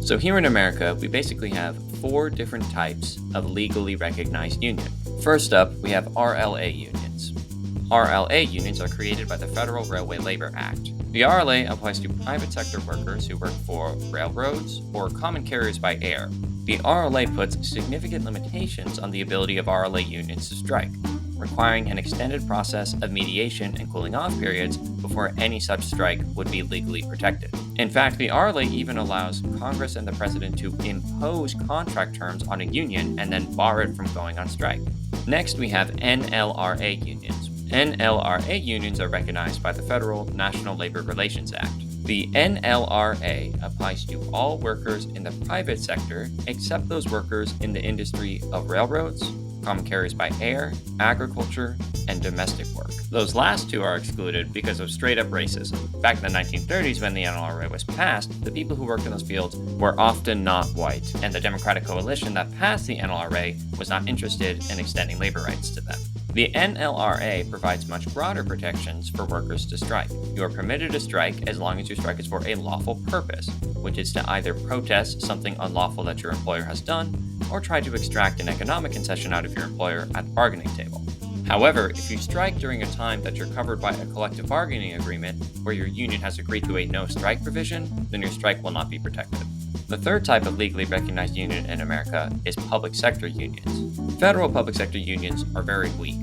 So here in America, we basically have 4 different types of legally recognized union. First up, we have RLA unions. RLA unions are created by the Federal Railway Labor Act. The RLA applies to private sector workers who work for railroads or common carriers by air. The RLA puts significant limitations on the ability of RLA unions to strike, requiring an extended process of mediation and cooling off periods before any such strike would be legally protected. In fact, the RLA even allows Congress and the President to impose contract terms on a union and then bar it from going on strike. Next, we have NLRA unions. NLRA unions are recognized by the Federal National Labor Relations Act. The NLRA applies to all workers in the private sector except those workers in the industry of railroads, common carriers by air, agriculture, and domestic work. Those last 2 are excluded because of straight-up racism. Back in the 1930s, when the NLRA was passed, the people who worked in those fields were often not white, and the Democratic coalition that passed the NLRA was not interested in extending labor rights to them. The NLRA provides much broader protections for workers to strike. You are permitted to strike as long as your strike is for a lawful purpose, which is to either protest something unlawful that your employer has done, or try to extract an economic concession out of your employer at the bargaining table. However, if you strike during a time that you're covered by a collective bargaining agreement where your union has agreed to a no-strike provision, then your strike will not be protected. The third type of legally recognized union in America is public sector unions. Federal public sector unions are very weak.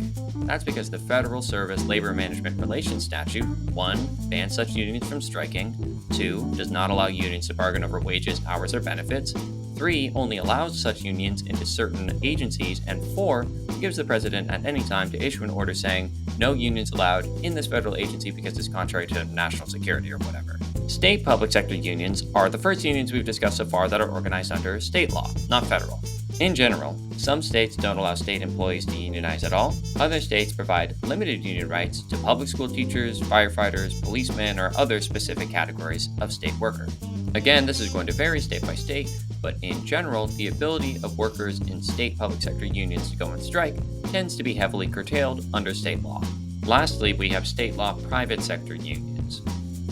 That's because the Federal Service Labor Management Relations Statute, 1, bans such unions from striking, 2, does not allow unions to bargain over wages, hours, or benefits, 3, only allows such unions into certain agencies, and 4, gives the president at any time to issue an order saying no unions allowed in this federal agency because it's contrary to national security or whatever. State public sector unions are the first unions we've discussed so far that are organized under state law, not federal. In general, some states don't allow state employees to unionize at all. Other states provide limited union rights to public school teachers, firefighters, policemen, or other specific categories of state worker. Again, this is going to vary state by state, but in general, the ability of workers in state public sector unions to go on strike tends to be heavily curtailed under state law. Lastly, we have state law private sector unions.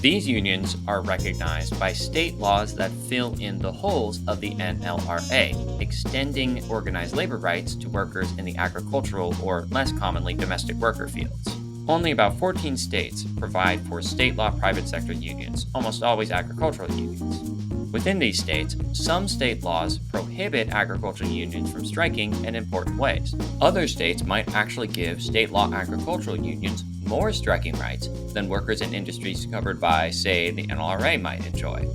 These unions are recognized by state laws that fill in the holes of the NLRA, extending organized labor rights to workers in the agricultural or less commonly domestic worker fields. Only about 14 states provide for state law private sector unions, almost always agricultural unions. Within these states, some state laws prohibit agricultural unions from striking in important ways. Other states might actually give state law agricultural unions more striking rights than workers in industries covered by, say, the NLRA might enjoy.